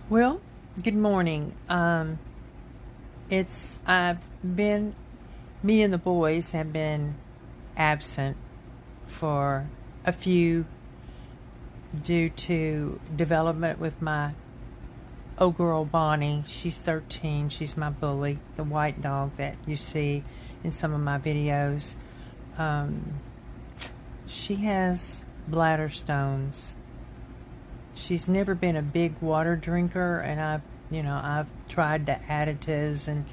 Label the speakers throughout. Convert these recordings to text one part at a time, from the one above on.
Speaker 1: Well, good morning. I've been me and the boys have been absent for a few due to development with my old girl Bonnie. She's 13. She's my bully, the white dog that you see in some of my videos. Um, she has bladder stones. She's never been a big water drinker, and I've tried the additives and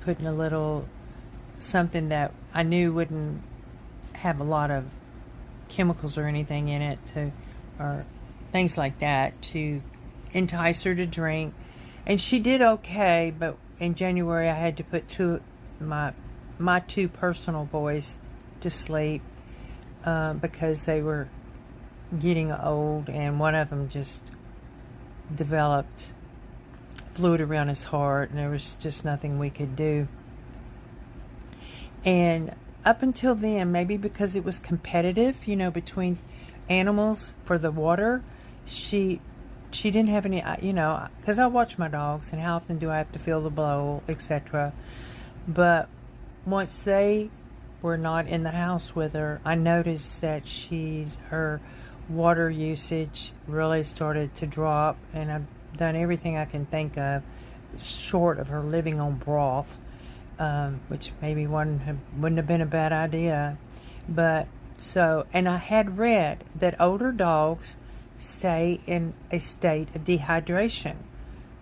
Speaker 1: putting a little something that I knew wouldn't have a lot of chemicals or anything in it or things like that to entice her to drink. And she did okay, but in January I had to put my two personal boys to sleep because they were getting old, and one of them just developed fluid around his heart, and there was just nothing we could do. And up until then, maybe because it was competitive, between animals for the water, she didn't have any, because I watch my dogs and how often do I have to fill the bowl, etc. But once they were not in the house with her, I noticed that her water usage really started to drop, and I've done everything I can think of short of her living on broth, which maybe wouldn't have been a bad idea. And I had read that older dogs stay in a state of dehydration,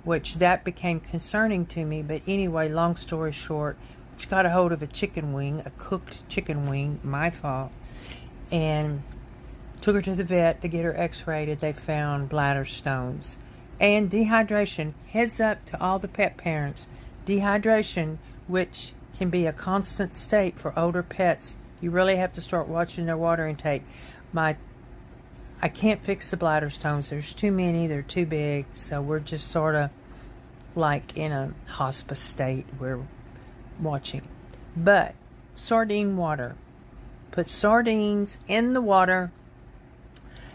Speaker 1: which that became concerning to me. But anyway, long story short, she got a hold of a cooked chicken wing, my fault, and took her to the vet to get her x-rayed. They found bladder stones and dehydration. Heads up to all the pet parents. Dehydration, which can be a constant state for older pets, you really have to start watching their water intake. I can't fix the bladder stones. There's too many. They're too big. So we're just sort of like in a hospice state. We're watching. But sardine water. Put sardines in the water,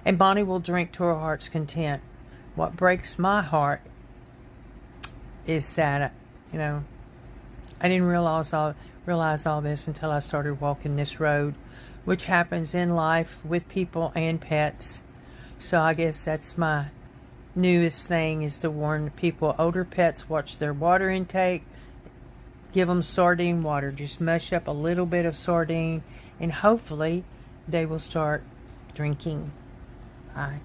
Speaker 1: and Bonnie will drink to her heart's content. What breaks my heart is that, I didn't realize all this until I started walking this road, which happens in life with people and pets. So I guess that's my newest thing, is to warn people, older pets, watch their water intake. Give them sardine water. Just mush up a little bit of sardine, and hopefully they will start drinking. Bye.